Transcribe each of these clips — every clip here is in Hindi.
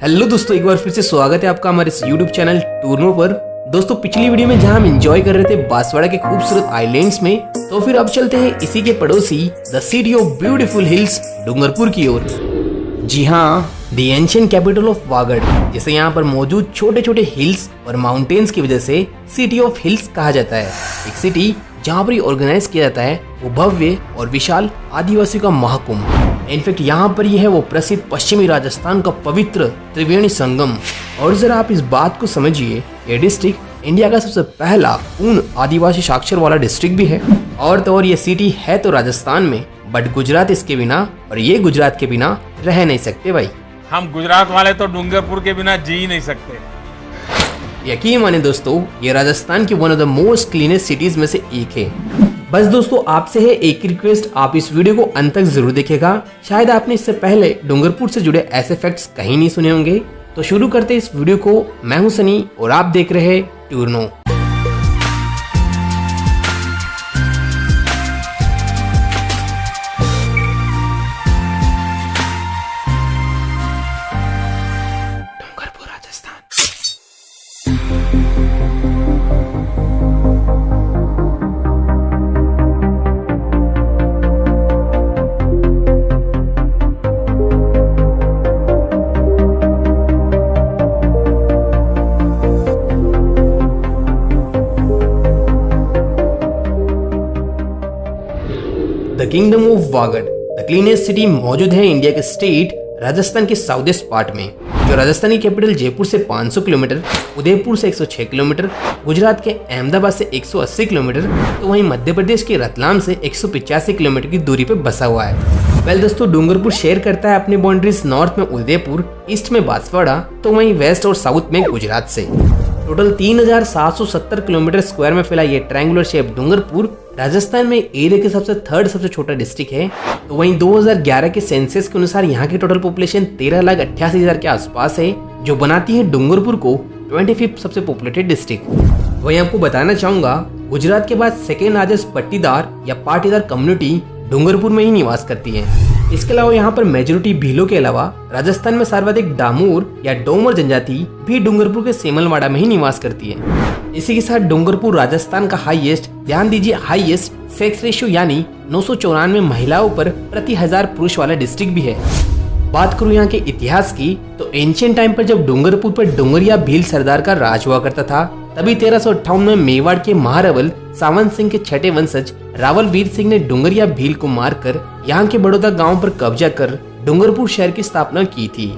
हेलो दोस्तों, एक बार फिर से स्वागत है आपका हमारे इस YouTube चैनल टूरनो पर। दोस्तों, पिछली वीडियो में जहां हम एंजॉय कर रहे थे बांसवाड़ा के खूबसूरत आइलैंड्स में, तो फिर अब चलते हैं इसी के पड़ोसी the city of beautiful hills Dungarpur की ओर। जी हाँ, the ancient capital of Vagad, जिसे यहाँ पर मौजूद छोटे छोटे हिल्स और माउंटेन्स की वजह से सिटी ऑफ हिल्स कहा जाता है। एक सिटी जहाँ पर ऑर्गेनाइज किया जाता है वो भव्य और विशाल आदिवासियों का महाकुंभ। इनफैक्ट यहाँ पर यह है वो प्रसिद्ध पश्चिमी राजस्थान का पवित्र त्रिवेणी संगम। और जरा आप इस बात को समझिए, ये डिस्ट्रिक्ट इंडिया का सबसे पहला पूर्ण आदिवासी साक्षर वाला डिस्ट्रिक्ट भी है। और तो और ये सिटी है तो राजस्थान में, बट गुजरात इसके बिना और ये गुजरात के बिना रह नहीं सकते भाई। हम गुजरात वाले तो डूंगरपुर के बिना जी ही नहीं सकते। यकीन माने दोस्तों, ये राजस्थान की one of the most cleanest cities में से एक है। बस दोस्तों, आपसे है एक रिक्वेस्ट, आप इस वीडियो को अंत तक जरूर देखिएगा। शायद आपने इससे पहले डूंगरपुर से जुड़े ऐसे फैक्ट्स कहीं नहीं सुने होंगे। तो शुरू करते इस वीडियो को। मैं हूं सनी और आप देख रहे हैं टूरनो। The kingdom of Wagad, the cleanest city, मौजूद है इंडिया के स्टेट राजस्थान के साउथ ईस्ट पार्ट में, जो राजस्थानी कैपिटल जयपुर से 500 किलोमीटर, उदयपुर से 106 किलोमीटर, गुजरात के अहमदाबाद से 180 किलोमीटर, तो वहीं मध्य प्रदेश के रतलाम से 185 किलोमीटर की दूरी पर बसा हुआ है। वेल दोस्तों, डूंगरपुर शेयर करता है अपनी बाउंड्रीज नॉर्थ में उदयपुर, ईस्ट में बांसवाड़ा, तो वहीं वेस्ट और साउथ में गुजरात से। टोटल 3770 किलोमीटर स्क्वायर में फैला ये ट्रायंगुलर शेप डूंगरपुर राजस्थान में एरिया के थर्ड सबसे छोटा डिस्ट्रिक्ट है। तो वहीं 2011 के सेंसस के अनुसार यहाँ की टोटल पॉपुलेशन 13,88,000 के आसपास है, जो बनाती है डूंगरपुर को 25th सबसे पॉपुलेटेड डिस्ट्रिक्ट। वहीं आपको बताना चाहूंगा, गुजरात के बाद सेकेंड लार्जेस्ट पट्टीदार या पाटीदार कम्युनिटी डूंगरपुर में ही निवास करती है। इसके अलावा यहाँ पर मेजोरिटी भीलों के अलावा राजस्थान में सर्वाधिक डामोर या डोमर जनजाति भी डूंगरपुर के सेमलवाड़ा में ही निवास करती है। इसी के साथ डूंगरपुर राजस्थान का हाईएस्ट, ध्यान दीजिए हाईएस्ट सेक्स रेशियो यानी 994 महिलाओं पर प्रति 1000 पुरुष वाला डिस्ट्रिक्ट भी है। बात करूं यहाँ के इतिहास की, तो एंशिएंट टाइम पर जब डूंगरपुर पर डोंगरिया भील सरदार का राज हुआ करता था, तभी 1358 में मेवाड़ के महारावल सावंत सिंह के छठे वंशज रावल वीर सिंह ने डोंगरिया भील को मारकर यहाँ के बड़ौदा गांव पर कब्जा कर डूंगरपुर शहर की स्थापना की थी।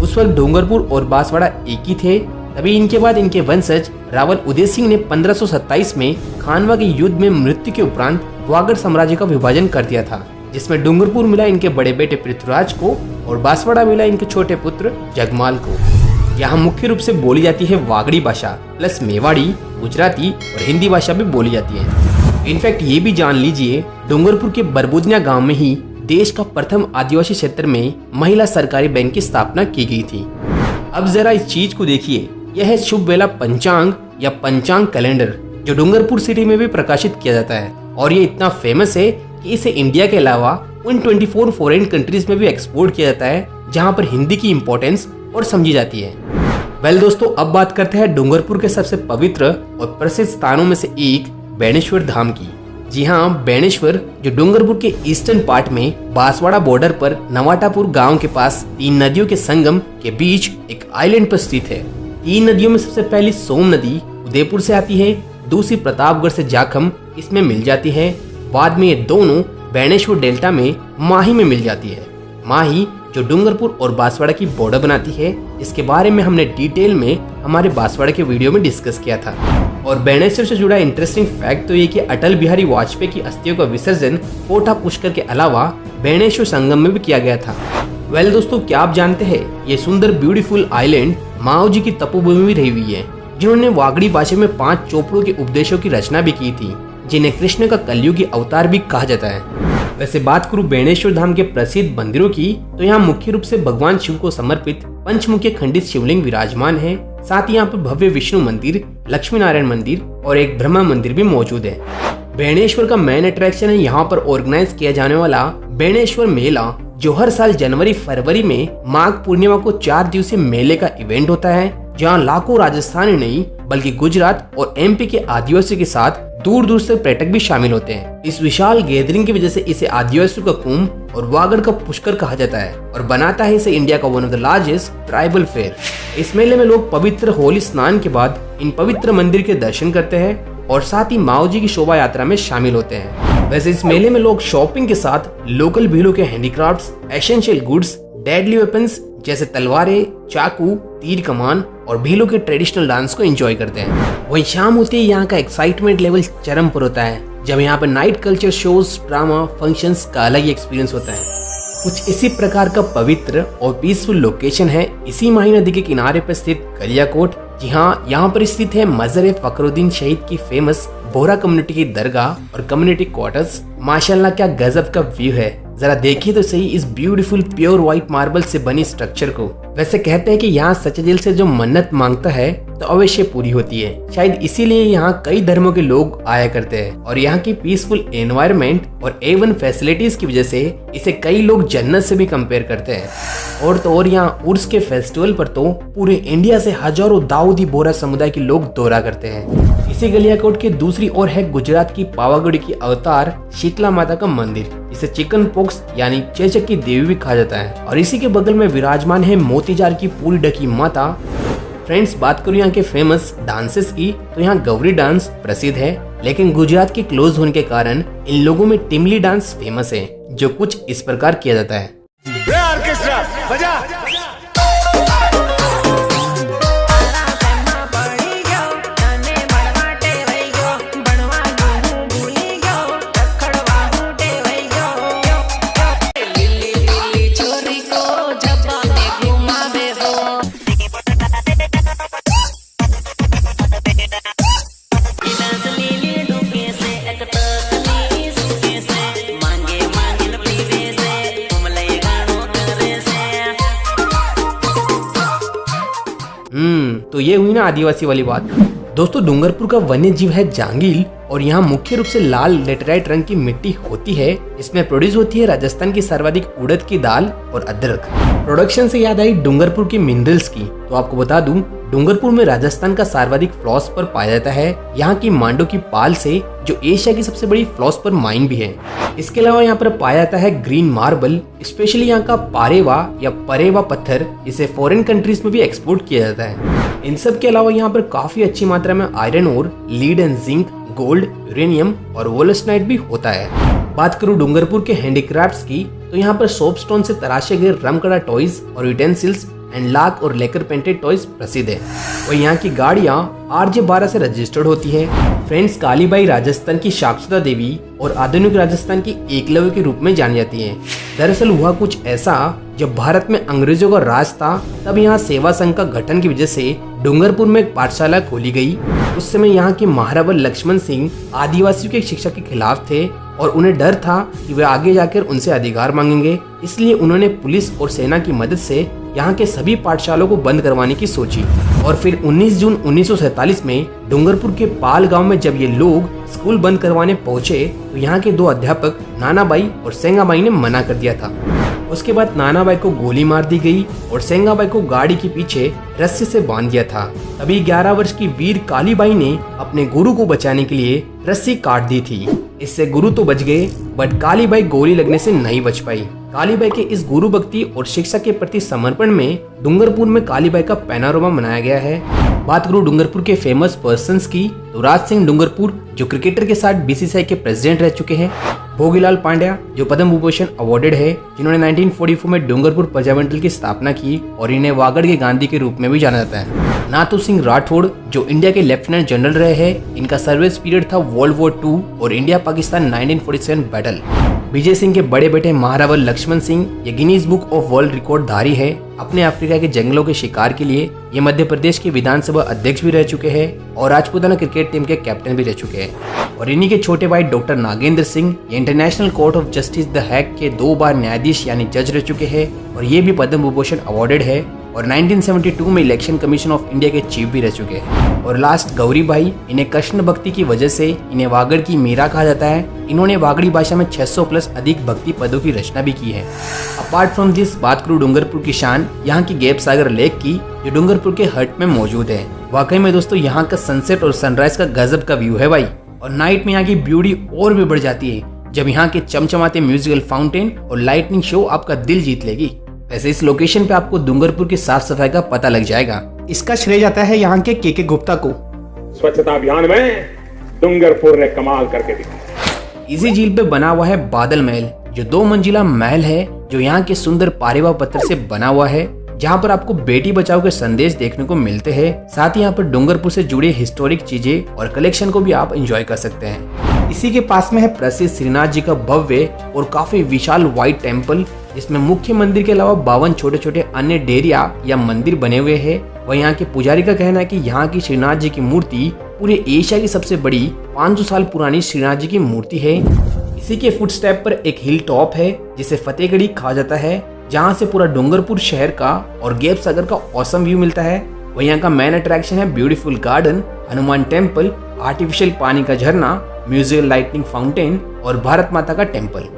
उस वक्त डूंगरपुर और बांसवाड़ा एक ही थे। तभी इनके बाद इनके वंशज रावल उदय सिंह ने 1527 में खानवा के युद्ध में मृत्यु के उपरांत वागड़ साम्राज्य का विभाजन कर दिया था, जिसमें डूंगरपुर मिला इनके बड़े बेटे पृथ्वीराज को और बांसवाड़ा मिला इनके छोटे पुत्र जगमाल को। यहाँ मुख्य रूप से बोली जाती है वागड़ी भाषा प्लस मेवाड़ी, गुजराती और हिंदी भाषा भी बोली जाती है। इनफैक्ट ये भी जान लीजिए, डूंगरपुर के बरबुदनिया गांव में ही देश का प्रथम आदिवासी क्षेत्र में महिला सरकारी बैंक की स्थापना की गई थी। अब जरा इस चीज को देखिए, यह है शुभ वेला पंचांग या पंचांग कैलेंडर, जो डूंगरपुर सिटी में भी प्रकाशित किया जाता है। और ये इतना फेमस है कि इसे इंडिया के अलावा उन 24 फॉरेन कंट्रीज में भी एक्सपोर्ट किया जाता है, जहाँ पर हिंदी की इम्पोर्टेंस और समझी जाती है। वेल दोस्तों, अब बात करते हैं डूंगरपुर के सबसे पवित्र और प्रसिद्ध स्थानों में से एक बेणेश्वर धाम की। जी हाँ, बेणेश्वर जो डूंगरपुर के ईस्टर्न पार्ट में बांसवाड़ा बॉर्डर पर नवाटापुर गांव के पास 3 नदियों के संगम के बीच एक आइलैंड पर स्थित है। 3 नदियों में सबसे पहली सोम नदी उदयपुर से आती है, दूसरी प्रतापगढ़ से जाखम इसमें मिल जाती है, बाद में ये दोनों बेणेश्वर डेल्टा में माही में मिल जाती है। माही जो डूंगरपुर और बांसवाड़ा की बॉर्डर बनाती है, इसके बारे में हमने डिटेल में हमारे बांसवाड़ा के वीडियो में डिस्कस किया था। और बेणेश्वर से जुड़ा इंटरेस्टिंग फैक्ट तो ये कि अटल बिहारी वाजपेयी की अस्थियों का विसर्जन कोटा पुष्कर के अलावा बेणेश्वर संगम में भी किया गया था। वेल दोस्तों, क्या आप जानते हैं ये सुंदर ब्यूटीफुल आइलैंड माओ जी की तपोभूमि भी रही हुई है, जिन्होंने वागड़ी भाषा में 5 चोपड़ों के उपदेशों की रचना भी की थी, जिन्हें कृष्ण का कलयुगी अवतार भी कहा जाता है। वैसे बात करूं बेणेश्वर धाम के प्रसिद्ध मंदिरों की, तो यहाँ मुख्य रूप से भगवान शिव को समर्पित पंचमुखी खंडित शिवलिंग विराजमान है। साथ ही यहाँ पर भव्य विष्णु मंदिर, लक्ष्मी नारायण मंदिर और एक ब्रह्मा मंदिर भी मौजूद है। बेणेश्वर का मेन अट्रैक्शन है यहाँ पर ऑर्गेनाइज किया जाने वाला बेणेश्वर मेला, जो हर साल जनवरी फरवरी में माघ पूर्णिमा को 4 दिवसीय मेले का इवेंट होता है, जहाँ लाखों राजस्थानी नहीं बल्कि गुजरात और एमपी के आदिवासियों के साथ दूर दूर से पर्यटक भी शामिल होते हैं। इस विशाल गैदरिंग की वजह से इसे आदिवासियों का कुंभ और वागड़ का पुष्कर कहा जाता है और बनाता है इसे इंडिया का one of the largest tribal fair. इस मेले में लोग पवित्र होली स्नान के बाद इन पवित्र मंदिर के दर्शन करते हैं और साथ ही माओ जी की शोभा यात्रा में शामिल होते हैं। वैसे इस मेले में लोग शॉपिंग के साथ लोकल भीलों के handicrafts, essential goods, deadly weapons जैसे तलवारें, चाकू, तीर कमान और भीलों के ट्रेडिशनल डांस को एंजॉय करते हैं। वहीं शाम होते ही यहाँ का एक्साइटमेंट लेवल चरम पर होता है, जब यहाँ पर night culture shows, drama, functions का अलग ही एक्सपीरियंस होता है। कुछ इसी प्रकार का पवित्र और पीसफुल लोकेशन है इसी माही नदी के किनारे पर स्थित कलियाकोट। जी हाँ, यहाँ पर स्थित है मजर फखरुद्दीन शहीद की फेमस बोहरा कम्युनिटी की दरगाह और कम्युनिटी क्वार्टर्स। माशाल्लाह क्या गजब का व्यू है, जरा देखिए तो सही इस ब्यूटीफुल प्योर व्हाइट मार्बल से बनी स्ट्रक्चर को। वैसे कहते हैं कि यहाँ सच्चे दिल से जो मन्नत मांगता है तो अवश्य पूरी होती है। शायद इसीलिए यहाँ कई धर्मों के लोग आया करते हैं और यहाँ की पीसफुल एनवायरनमेंट और A1 फैसिलिटीज की वजह से इसे कई लोग जन्नत से भी कंपेयर करते हैं। और तो और यहाँ उर्स के फेस्टिवल पर तो पूरे इंडिया से हजारों दाऊदी बोहरा समुदाय के लोग दौरा करते हैं। इसी गलियाकोट की दूसरी ओर है गुजरात की पावागढ़ की अवतार शीतला माता का मंदिर, जिसे चिकन पॉक्स यानी चेचक की देवी भी कहा जाता है। और इसी के बगल में विराजमान है मोतीजार की पूरी ढकी माता। फ्रेंड्स, बात करूँ यहाँ के फेमस डांसेस की, तो यहाँ गौरी डांस प्रसिद्ध है, लेकिन गुजरात के क्लोज होने के कारण इन लोगों में टिमली डांस फेमस है, जो कुछ इस प्रकार किया जाता है। तो ये हुई ना आदिवासी वाली बात। दोस्तों, डूंगरपुर का वन्य जीव है जांगिल और यहाँ मुख्य रूप से लाल लेटेराइट रंग की मिट्टी होती है। इसमें प्रोड्यूस होती है राजस्थान की सर्वाधिक उड़द की दाल और अदरक। प्रोडक्शन से याद आई डूंगरपुर की मिनरल्स की, तो आपको बता दूं डूंगरपुर में राजस्थान का सर्वाधिक फ्लॉस्पर पाया जाता है। यहाँ की मांडो की पाल से, जो एशिया की सबसे बड़ी फ्लॉस्पर माइन भी है। इसके अलावा यहाँ पर पाया जाता है ग्रीन मार्बल, स्पेशली यहाँ का पारेवा या परेवा पत्थर, इसे फॉरेन कंट्रीज में भी एक्सपोर्ट किया जाता है। इन सब के अलावा यहाँ पर काफी अच्छी मात्रा में आयरन और lead and zinc, gold, uranium और वोलस्टाइट भी होता है। बात करूँ डूंगरपुर के हैंडीक्राफ्ट्स की, तो यहाँ पर सोप स्टोन से तराशे गए रमकड़ा टॉयज और यूटेंसिल्स एंड लाक और लेकर पेंटेड टॉयज प्रसिद्ध है। और यहाँ की गाड़ियाँ RJ12 से रजिस्टर्ड होती है। फ्रेंड्स, कालीबाई राजस्थान की शाक्षता देवी और आधुनिक राजस्थान की एकलव्य के रूप में जानी जाती है। दरअसल हुआ कुछ ऐसा, जब भारत में अंग्रेजों का राज था, तब यहाँ सेवा संघ का गठन की वजह से डूंगरपुर में एक पाठशाला खोली गई। उस समय यहाँ के महाराजा लक्ष्मण सिंह आदिवासियों की शिक्षा के खिलाफ थे और उन्हें डर था कि वे आगे जाकर उनसे अधिकार मांगेंगे। इसलिए उन्होंने पुलिस और सेना की मदद से यहाँ के सभी पाठशालों को बंद करवाने की सोची। और फिर 19 जून 1947 में डूंगरपुर के पाल गांव में जब ये लोग स्कूल बंद करवाने पहुंचे, तो यहाँ के 2 अध्यापक नानाबाई और सेंगाबाई ने मना कर दिया था। उसके बाद नानाबाई को गोली मार दी गई और सेंगाबाई को गाड़ी के पीछे रस्सी से बांध दिया था। तभी 11 वर्ष की वीर कालीबाई ने अपने गुरु को बचाने के लिए रस्सी काट दी थी। इससे गुरु तो बच गए, बट कालीबाई गोली लगने से नहीं बच पाई। कालीबाई के इस गुरु भक्ति और शिक्षा के प्रति समर्पण में डूंगरपुर में कालीबाई का पैनारोमा मनाया गया है। बात करूं डूंगरपुर के फेमस पर्सन्स की, तो राज सिंह डूंगरपुर, जो क्रिकेटर के साथ BCCI के प्रेसिडेंट रह चुके हैं। भोगीलाल पांड्या जो पद्म विभूषण अवार्डेड है, जिन्होंने 1944 में डूंगरपुर प्रजामंडल की स्थापना की और इन्हें वागड़ के गांधी के रूप में भी जाना जाता है। नाथू सिंह राठौड़ जो इंडिया के लेफ्टिनेंट जनरल रहे हैं, इनका सर्विस पीरियड था वर्ल्ड वॉर 2 और इंडिया पाकिस्तान 1947 बैटल। विजय सिंह के बड़े बेटे महारावल लक्ष्मण सिंह ये Guinness book of world record धारी है। अपने अफ्रीका के जंगलों के शिकार के लिए ये मध्य प्रदेश के विधानसभा अध्यक्ष भी रह चुके हैं और राजपूताना क्रिकेट टीम के कैप्टन भी रह चुके हैं। और इन्हीं के छोटे भाई डॉक्टर नागेंद्र सिंह ये International Court of Justice the Hague के 2 बार न्यायाधीश यानी जज रह चुके हैं और ये भी पद्म विभूषण अवार्डेड है और 1972 में इलेक्शन कमीशन ऑफ इंडिया के चीफ भी रह चुके हैं। और लास्ट गौरी भाई, इन्हें कृष्ण भक्ति की वजह से इन्हें वागड़ की मीरा कहा जाता है। इन्होंने वागड़ी भाषा में 600 प्लस अधिक भक्ति पदों की रचना भी की है। अपार्ट फ्रॉम दिस बात करूँ डूंगरपुर की शान यहाँ की गैप सागर लेक की, जो डूंगरपुर के हट में मौजूद है। वाकई में दोस्तों यहाँ का सनसेट और सनराइज का गजब का व्यू है भाई। और नाइट में यहाँ की ब्यूटी और भी बढ़ जाती है जब यहाँ के चमचमाते म्यूजिकल फाउंटेन और लाइटनिंग शो आपका दिल जीत लेगी। वैसे इस लोकेशन पे आपको डूंगरपुर की साफ सफाई का पता लग जाएगा। इसका श्रेय जाता है यहाँ के के गुप्ता को। स्वच्छता अभियान में डूंगरपुर ने कमाल करके दिखाया। इसी झील पे बना हुआ है बादल महल, जो 2 मंजिला महल है जो यहाँ के सुंदर पारेवा पत्थर से बना हुआ है, जहाँ पर आपको बेटी बचाओ के संदेश देखने को मिलते हैं। साथ ही यहाँ पर डूंगरपुर से जुड़ी हिस्टोरिक चीजें और कलेक्शन को भी आप एंजॉय कर सकते हैं। इसी के पास में है प्रसिद्ध श्रीनाथ जी का भव्य और काफी विशाल व्हाइट टेम्पल, जिसमें मुख्य मंदिर के अलावा 52 छोटे छोटे अन्य डेरिया या मंदिर बने हुए हैं। वह यहाँ के पुजारी का कहना है कि यहाँ की श्रीनाथ जी की मूर्ति पूरे एशिया की सबसे बड़ी 500 साल पुरानी श्रीनाथ जी की मूर्ति है। इसी के फुटस्टेप पर एक हिल टॉप है जिसे फतेहगढ़ी कहा जाता है, जहाँ से पूरा डूंगरपुर शहर का और गैप सागर का औसम व्यू मिलता है। वह यहाँ का मेन अट्रैक्शन है beautiful garden, Hanuman temple, artificial पानी का झरना, म्यूजिकल लाइटनिंग फाउंटेन और भारत माता का temple.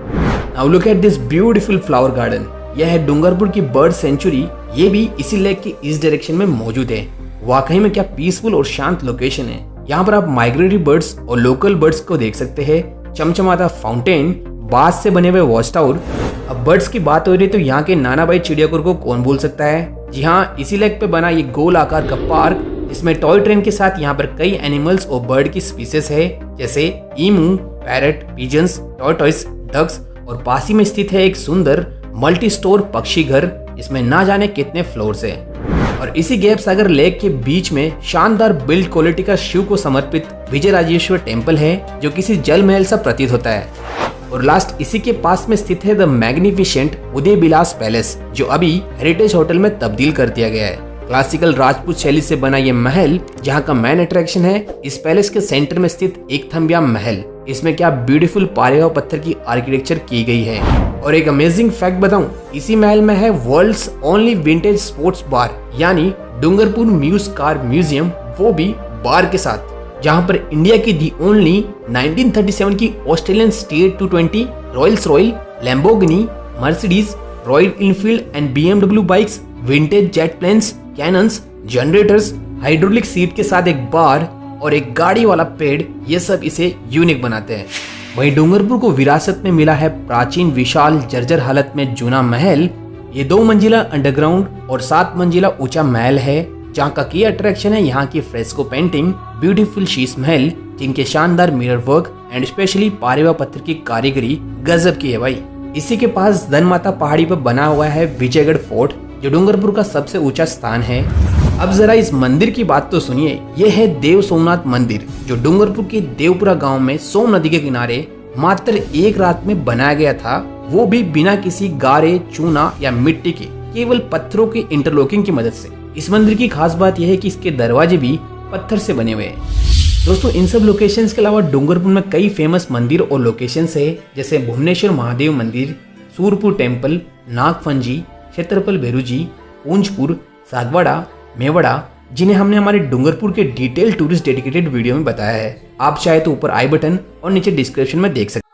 Now look at this beautiful flower garden. यह है डूंगरपुर की बर्ड सेंचुरी, ये भी इसी लेक के इस डायरेक्शन में मौजूद है। वाकई में क्या पीसफुल और शांत लोकेशन है। यहाँ पर आप माइग्रेटरी बर्ड्स और लोकल बर्ड्स को देख सकते हैं, चमचमाता फाउंटेन, बांस से बने हुए वॉच टावर। अब बर्ड्स की बात हो रही है तो यहाँ के नाना भाई चिड़ियाघर को कौन भूल सकता है। जी हाँ, इसी लेक पे बना ये गोल आकार का पार्क, इसमें टॉय ट्रेन के साथ यहाँ पर कई एनिमल्स और बर्ड की स्पीसीज है, जैसे ईमू, पैरट, पिजन्स, टॉर्टॉइस, डक्स। और पास ही में स्थित है एक सुंदर मल्टी स्टोर पक्षी घर, इसमें ना जाने कितने फ्लोर्स हैं। और इसी गैप सागर लेक के बीच में शानदार बिल्ड क्वालिटी का शिव को समर्पित विजयराजेश्वर टेम्पल है, जो किसी जल महल सा प्रतीत होता है। और लास्ट इसी के पास में स्थित है the magnificent Uday Vilas palace, जो अभी हेरिटेज होटल में तब्दील कर दिया गया है। क्लासिकल राजपूत शैली से बना ये महल जहाँ का मेन अट्रैक्शन है इस पैलेस के सेंटर में स्थित एक थम्बिया महल। इसमें क्या ब्यूटीफुल पारेवा पत्थर की आर्किटेक्चर की गई है। और एक अमेजिंग फैक्ट बताऊं, इसी महल में है world's only vintage sports bar, यानी डूंगरपुर म्यूज कार म्यूजियम, वो भी बार के साथ, जहां पर इंडिया की दी ओनली 1937 की Australian state 220 Rolls Royce, Lamborghini, Mercedes, Royal Enfield and BMW bikes, vintage jet planes, cannons, generators, hydraulic seat के साथ एक बार और एक गाड़ी वाला पेड़, ये सब इसे यूनिक बनाते हैं। वहीं डूंगरपुर को विरासत में मिला है प्राचीन विशाल जर्जर हालत में जूना महल। ये 2 मंजिला अंडरग्राउंड और 7 मंजिला ऊंचा महल है, जहाँ का की अट्रैक्शन है यहाँ की fresco painting, beautiful Sheesh Mahal, जिनके शानदार मिरर वर्क एंड स्पेशली पारेवा पत्थर की कारीगरी गजब की है भाई। इसी के पास धनमाता पहाड़ी पर बना हुआ है विजयगढ़ फोर्ट, जो डूंगरपुर का सबसे ऊंचा स्थान है। अब जरा इस मंदिर की बात तो सुनिए। यह है देव सोमनाथ मंदिर, जो डूंगरपुर के देवपुरा गांव में सोम नदी के किनारे मात्र एक रात में बनाया गया था, वो भी बिना किसी गारे, चूना या मिट्टी के, केवल पत्थरों की इंटरलॉकिंग की मदद से। इस मंदिर की खास बात यह है कि इसके दरवाजे भी पत्थर से बने हुए हैं। दोस्तों, इन सब लोकेशंस के अलावा डूंगरपुर में कई फेमस मंदिर और लोकेशंस है, जैसे भुवनेश्वर महादेव मंदिर, सूरपुर टेम्पल, नागफंजी, क्षेत्रपल भेरूजी, पूंजपुर, सागवाड़ा, मेवाड़ा, जिन्हें हमने हमारे डूंगरपुर के डिटेल टूरिस्ट डेडिकेटेड वीडियो में बताया है। आप चाहे तो ऊपर आई बटन और नीचे डिस्क्रिप्शन में देख सकते हैं।